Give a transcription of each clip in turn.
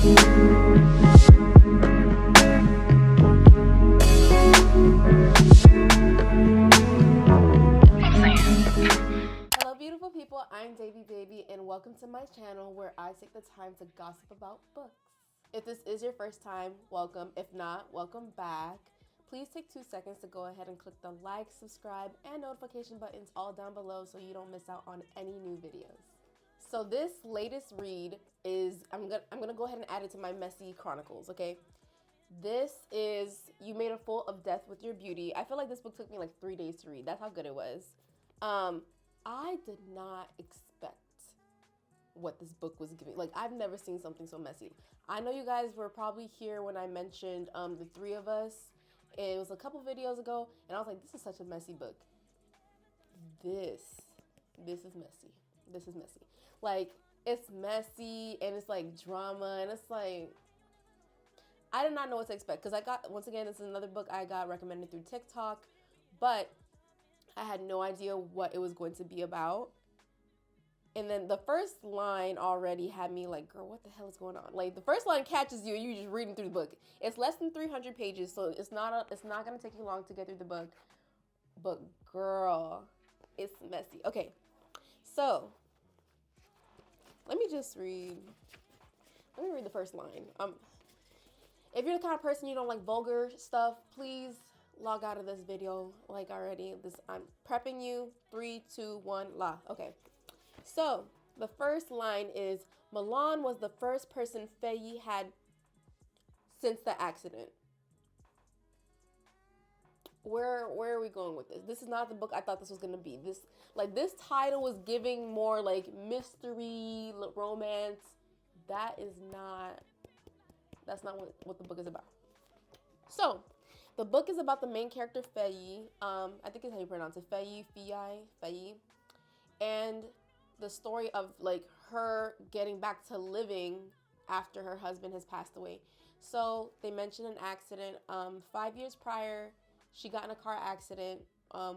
Hello beautiful people, I'm Baby and welcome to my channel where I take the time to gossip about books. If this is your first time, welcome. If not, welcome back. Please take 2 seconds to go ahead and click the like, subscribe, and notification buttons all down below so you don't miss out on any new videos. So this latest read is, I'm gonna go ahead and add it to my messy chronicles, okay? This is You Made a Fool of Death with Your Beauty. I feel like this book took me like 3 days to read. That's how good it was. I did not expect what this book was giving. Like, I've never seen something so messy. I know you guys were probably here when I mentioned the 3 of us. It was a couple videos ago, and I was like, this is such a messy book. This is messy. This is messy. Like, it's messy, and it's like drama, and it's like, I did not know what to expect, because I got, once again, this is another book I got recommended through TikTok, but I had no idea what it was going to be about. And then the first line already had me like, girl, what the hell is going on? Like, the first line catches you and you're just reading through the book. It's less than 300 pages, so it's not going to take you long to get through the book. But girl, it's messy. Okay, so let me read the first line. If you're the kind of person you don't like vulgar stuff, please log out of this video like already. I'm prepping you. 3, 2, 1, la. Okay. So the first line is, Milan was the first person Faye had since the accident. Where are we going with this? This is not the book I thought this was gonna be. This title was giving more like mystery, romance. That's not what the book is about. So the book is about the main character, Faye. I think it's how you pronounce it. Faye. And the story of like her getting back to living after her husband has passed away. So they mentioned an accident. 5 years prior, she got in a car accident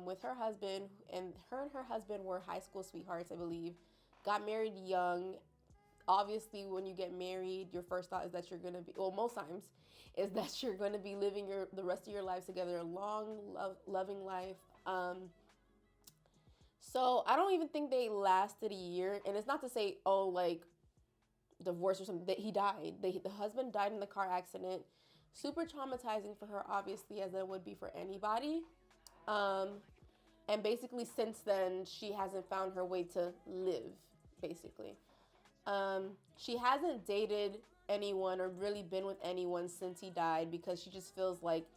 with her husband, and her husband were high school sweethearts, I believe. Got married young. Obviously, when you get married, your first thought is that you're gonna be, well, most times, is that you're gonna be living the rest of your lives together, a long, loving life. So I don't even think they lasted a year, and it's not to say, oh, like, divorce or something. That he died. The husband died in the car accident. Super traumatizing for her, obviously, as it would be for anybody. And basically, since then, she hasn't found her way to live, basically. She hasn't dated anyone or really been with anyone since he died, because she just feels like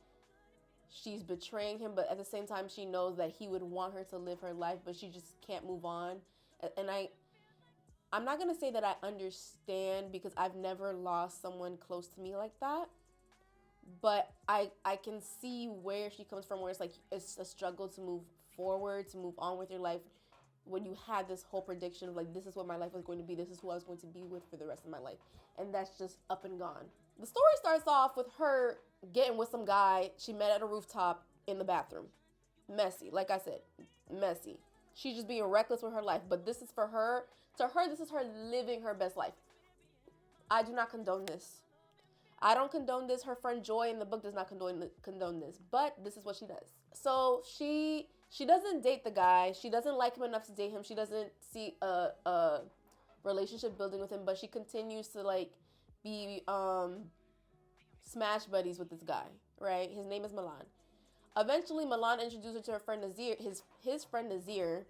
she's betraying him, but at the same time she knows that he would want her to live her life, but she just can't move on. And I'm not gonna say that I understand, because I've never lost someone close to me like that, but I can see where she comes from, where it's like it's a struggle to move forward, to move on with your life, when you had this whole prediction of like, this is what my life was going to be, this is who I was going to be with for the rest of my life, and that's just up and gone. The story starts off with her getting with some guy she met at a rooftop in the bathroom. Messy, like I said, messy. She's just being reckless with her life, but this is for her. To her, this is her living her best life. I do not condone this. I don't condone this. Her friend Joy in the book does not condone this, but this is what she does. So she doesn't date the guy. She doesn't like him enough to date him. She doesn't see a relationship building with him, but she continues to like be smash buddies with this guy, right? His name is Milan. Eventually, Milan introduced her to her friend Nazir, his friend Nazir.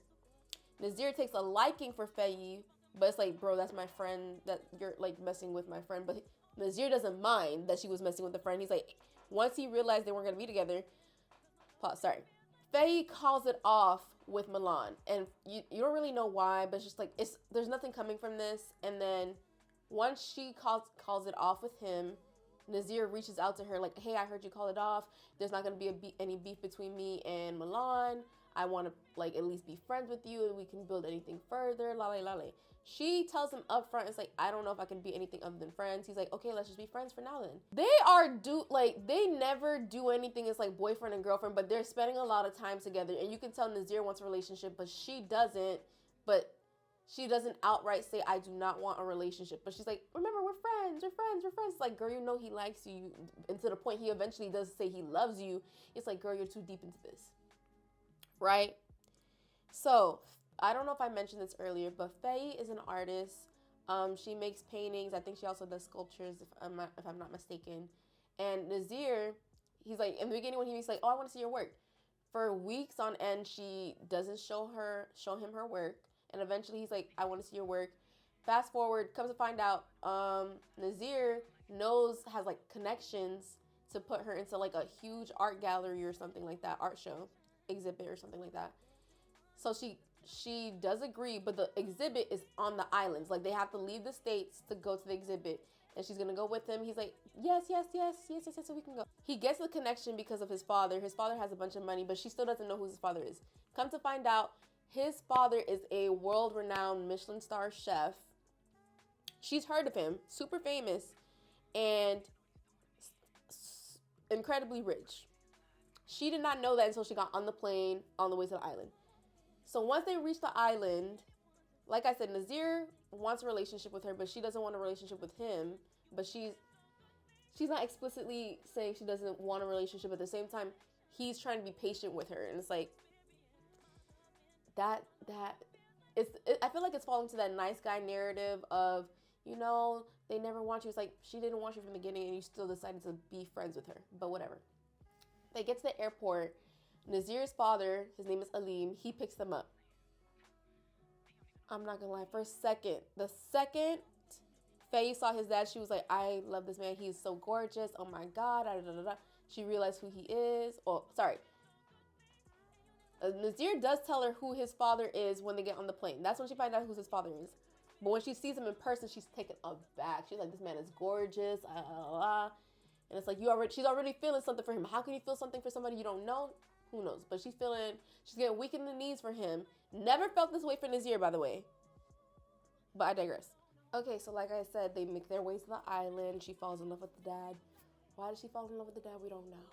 Nazir takes a liking for Faye, but it's like, bro, that's my friend, that you're like messing with my friend. But Nazir doesn't mind that she was messing with the friend. He's like, once he realized they weren't gonna be together, Faye calls it off with Milan, and you don't really know why, but it's just like, there's nothing coming from this. And then once she calls it off with him, Nazir reaches out to her like, hey, I heard you call it off. There's not going to be any beef between me and Milan. I want to like at least be friends with you and we can build anything further. Lale. She tells him up front, it's like, I don't know if I can be anything other than friends. He's like, okay, let's just be friends for now then. They never do anything as like boyfriend and girlfriend, but they're spending a lot of time together. And you can tell Nazir wants a relationship, but she doesn't. But she doesn't outright say, I do not want a relationship. But she's like, remember, we're friends, we're friends, we're friends. It's like, girl, you know he likes you. And to the point he eventually does say he loves you. It's like, girl, you're too deep into this. Right? So, I don't know if I mentioned this earlier, but Faye is an artist. She makes paintings. I think she also does sculptures, if I'm not mistaken. And Nazir, he's like, in the beginning when he's like, oh, I want to see your work. For weeks on end, she doesn't show him her work. And eventually he's like, I want to see your work. Fast forward, comes to find out, Nazir has like connections to put her into like a huge art gallery or something like that, art show, exhibit or something like that. So she does agree, but the exhibit is on the islands. Like, they have to leave the States to go to the exhibit. And she's going to go with him. He's like, yes, so we can go. He gets the connection because of his father. His father has a bunch of money, but she still doesn't know who his father is. Come to find out, his father is a world-renowned Michelin star chef. She's heard of him, super famous, and incredibly rich. She did not know that until she got on the plane on the way to the island. So once they reach the island, like I said, Nazir wants a relationship with her, but she doesn't want a relationship with him. But she's not explicitly saying she doesn't want a relationship. At the same time, he's trying to be patient with her. And it's like, I feel like it's falling to that nice guy narrative of, they never want you. It's like, she didn't want you from the beginning and you still decided to be friends with her. But whatever. They get to the airport. Nazir's father, his name is Aleem, he picks them up. I'm not gonna lie, the second Faye saw his dad, she was like, I love this man, he's so gorgeous, oh my God, She realized who he is. Nazir does tell her who his father is when they get on the plane. That's when she finds out who his father is. But when she sees him in person, she's taken aback. She's like, this man is gorgeous, And it's like, she's already feeling something for him. How can you feel something for somebody you don't know? Who knows? But she's getting weak in the knees for him. Never felt this way for Nazir, by the way. But I digress. Okay, so like I said, they make their way to the island. She falls in love with the dad. Why did she fall in love with the dad? We don't know.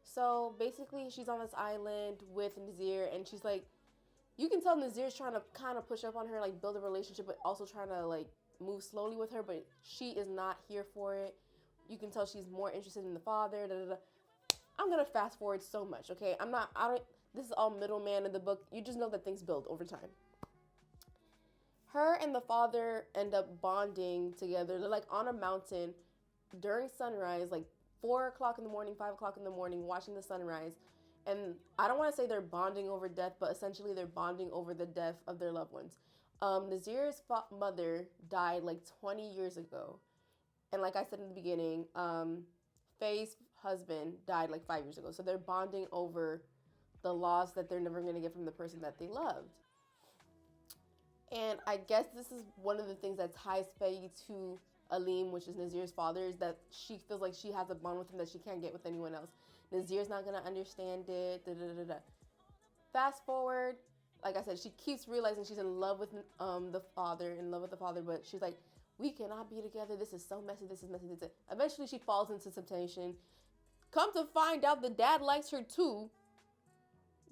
So basically, she's on this island with Nazir, and she's like, you can tell Nazir's trying to kind of push up on her, like build a relationship, but also trying to like move slowly with her, but she is not here for it. You can tell she's more interested in the father. I'm gonna fast forward so much, okay? This is all middleman in the book. You just know that things build over time. Her and the father end up bonding together. They're like on a mountain during sunrise, like 4 o'clock in the morning, 5 o'clock in the morning, watching the sunrise. And I don't want to say they're bonding over death, but essentially they're bonding over the death of their loved ones. Nazir's mother died like 20 years ago. And like I said in the beginning, Faye's husband died like 5 years ago. So they're bonding over the loss that they're never going to get from the person that they loved. And I guess this is one of the things that ties Faye to Aleem, which is Nazir's father, is that she feels like she has a bond with him that she can't get with anyone else. Nazir's not going to understand it. Fast forward, like I said, she keeps realizing she's in love with the father, but she's like, we cannot be together. This is so messy. Eventually, she falls into temptation. Come to find out, the dad likes her too.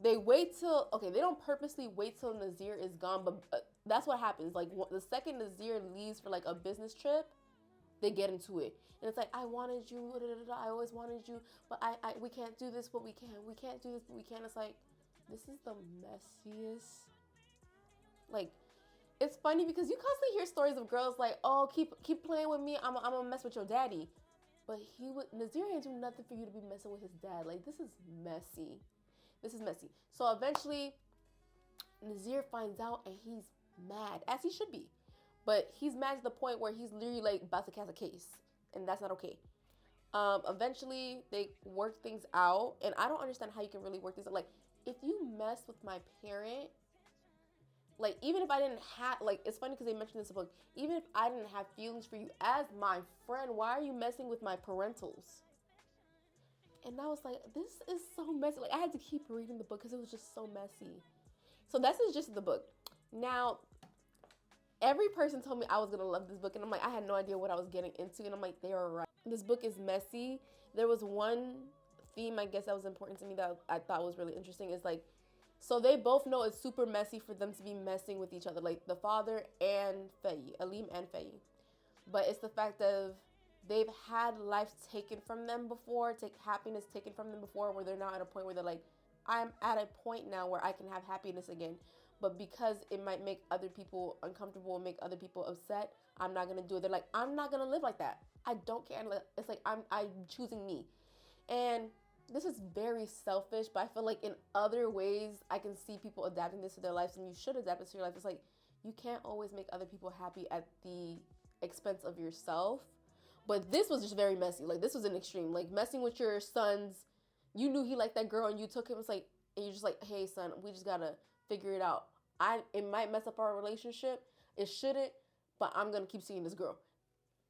They don't purposely wait till Nazir is gone, but that's what happens. Like, the second Nazir leaves for like a business trip, they get into it. And it's like, I wanted you, I always wanted you, but we can't do this, but we can. We can't do this, but we can. It's like, this is the messiest. Like, it's funny because you constantly hear stories of girls like, oh, keep playing with me, I'm gonna mess with your daddy. But Nazir ain't do nothing for you to be messing with his dad. Like, this is messy. So eventually, Nazir finds out and he's mad, as he should be. But he's mad to the point where he's literally like about to cast a case. And that's not okay. Eventually, they work things out. And I don't understand how you can really work things out. Like, if you mess with my parent, like, even if I didn't have, like, it's funny because they mentioned this in the book. Even if I didn't have feelings for you as my friend, why are you messing with my parentals? And I was like, this is so messy. Like, I had to keep reading the book because it was just so messy. So that's just the book. Now, every person told me I was going to love this book. And I'm like, I had no idea what I was getting into. And I'm like, they were right. This book is messy. There was one theme, I guess, that was important to me that I thought was really interesting. Is like, So they both know it's super messy for them to be messing with each other, like the father and Faye, Aleem and Faye. But it's the fact of they've had life taken from them before, take happiness taken from them before, where they're now at a point where they're like, I'm at a point now where I can have happiness again. But because it might make other people uncomfortable and make other people upset, I'm not gonna do it. They're like, I'm not gonna live like that. I don't care. It's like I'm choosing me. And this is very selfish, but I feel like in other ways I can see people adapting this to their lives, and you should adapt this to your life. It's like you can't always make other people happy at the expense of yourself. But this was just very messy. Like this was an extreme. Like messing with your son's, you knew he liked that girl and you took him. It's like, and you're just like, hey son, we just gotta figure it out. It might mess up our relationship. It shouldn't, but I'm gonna keep seeing this girl.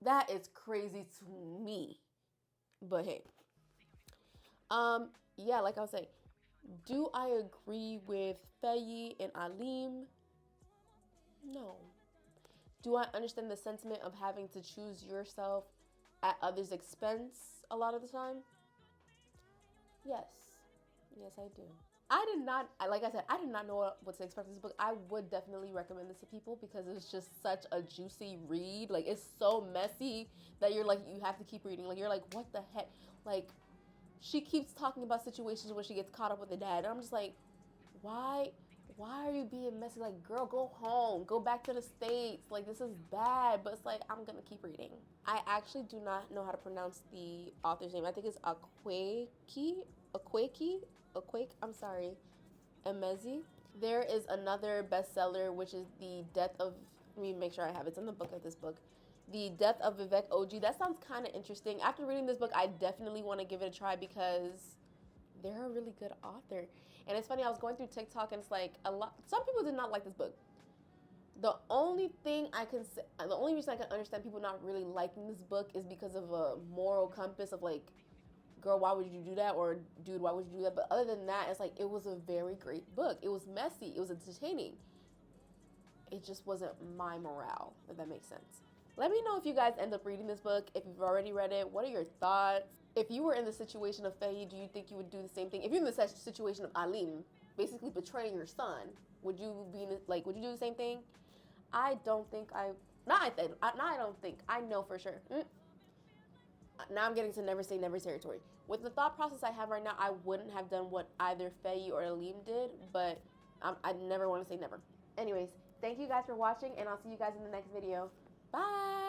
That is crazy to me. But hey. Yeah, like I was saying, do I agree with Faye and Aleem? No. Do I understand the sentiment of having to choose yourself at others' expense a lot of the time? Yes. Yes, I do. I did not, like I said, I did not know what to expect from this book. I would definitely recommend this to people because it's just such a juicy read. Like, it's so messy that you're like, you have to keep reading. Like, you're like, what the heck? Like, she keeps talking about situations where she gets caught up with the dad. And I'm just like, why are you being messy? Like, girl, go home. Go back to the States. Like, this is bad. But it's like, I'm going to keep reading. I actually do not know how to pronounce the author's name. I think it's Akwaeke, I'm sorry, Emezi. There is another bestseller, which is The Death of, let me make sure I have it. It's in the book of this book. The Death of Vivek Oji. That sounds kind of interesting. After reading this book, I definitely want to give it a try because they're a really good author. And it's funny, I was going through TikTok and it's like some people did not like this book. The only reason I can understand people not really liking this book is because of a moral compass of like, girl, why would you do that? Or dude, why would you do that? But other than that, it's like, it was a very great book. It was messy. It was entertaining. It just wasn't my morale, if that makes sense. Let me know if you guys end up reading this book. If you've already read it, what are your thoughts? If you were in the situation of Faye, do you think you would do the same thing? If you're in the situation of Aleem, basically betraying your son, would you do the same thing? I don't think I know for sure. Now I'm getting to never say never territory. With the thought process I have right now, I wouldn't have done what either Faye or Aleem did, but I never want to say never. Anyways, thank you guys for watching, and I'll see you guys in the next video. Bye!